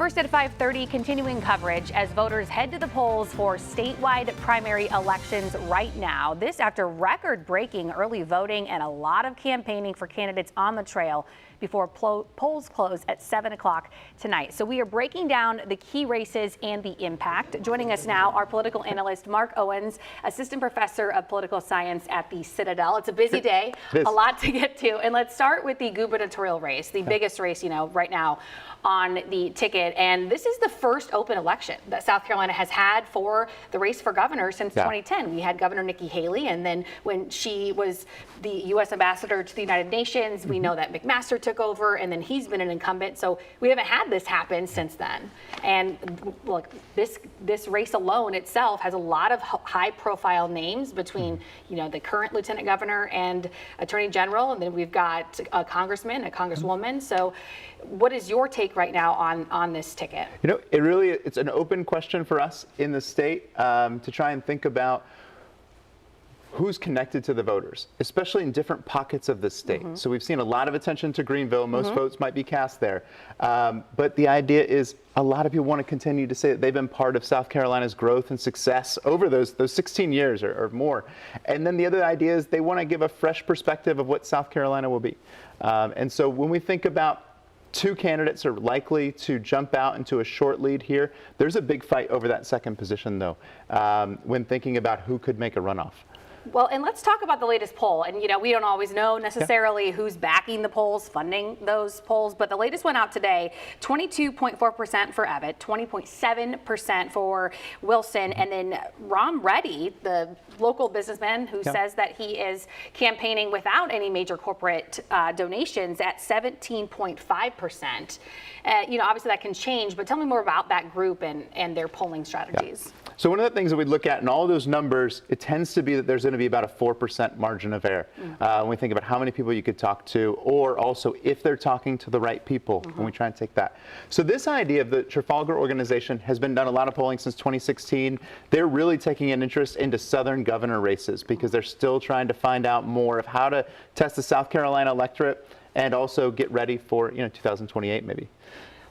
First at 5:30, continuing coverage as voters head to the polls for statewide primary elections right now. This after record-breaking early voting and a lot of campaigning for candidates on the trail before polls close at 7 o'clock tonight. So we are breaking down the key races and the impact. Joining us now, our political analyst, Mark Owens, assistant professor of political science at the Citadel. It's a busy day, a lot to get to. And let's start with the gubernatorial race, the biggest race, right now on the ticket. And this is the first open election that South Carolina has had for the race for governor since 2010. We had Governor Nikki Haley, and then when she was the U.S. ambassador to the United Nations, we know that McMaster took over, and then he's been an incumbent. So we haven't had this happen since then. And look, this race alone itself has a lot of high-profile names between, the current lieutenant governor and attorney general, and then we've got a congressman, a congresswoman. So what is your take right now on this ticket? It's an open question for us in the state to try and think about who's connected to the voters, especially in different pockets of the state. So we've seen a lot of attention to Greenville. Most votes might be cast there. But the idea is a lot of people want to continue to say that they've been part of South Carolina's growth and success over those 16 years or more. And then the other idea is they want to give a fresh perspective of what South Carolina will be. And so when we think about two candidates are likely to jump out into a short lead here, there's a big fight over that second position, though, when thinking about who could make a runoff. Well, and let's talk about the latest poll. And, we don't always know necessarily who's backing the polls, funding those polls. But the latest one out today, 22.4% for Abbott, 20.7% for Wilson. And then Ron Reddy, the local businessman who says that he is campaigning without any major corporate donations at 17.5%. Obviously that can change, but tell me more about that group and their polling strategies. So one of the things that we look at in all those numbers, it tends to be that there's going to be about a 4% margin of error when we think about how many people you could talk to, or also if they're talking to the right people when we try and take that. So this idea of the Trafalgar organization has been done a lot of polling since 2016. They're really taking an interest into Southern governor races because they're still trying to find out more of how to test the South Carolina electorate and also get ready for 2028 maybe.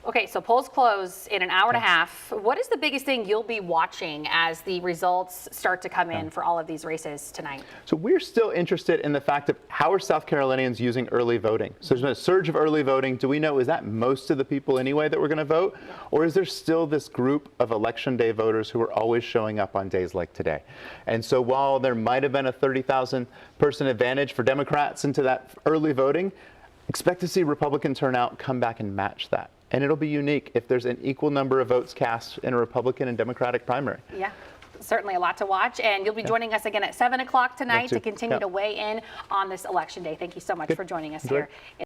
Okay, so polls close in an hour and a half. What is the biggest thing you'll be watching as the results start to come in for all of these races tonight? So we're still interested in the fact of how are South Carolinians using early voting? So there's been a surge of early voting. Do we know, is that most of the people anyway that we're going to vote? Or is there still this group of election day voters who are always showing up on days like today? And so while there might have been a 30,000 person advantage for Democrats into that early voting, expect to see Republican turnout come back and match that. And it'll be unique if there's an equal number of votes cast in a Republican and Democratic primary. Yeah, certainly a lot to watch. And you'll be joining us again at 7 o'clock tonight to continue to weigh in on this election day. Thank you so much for joining us here.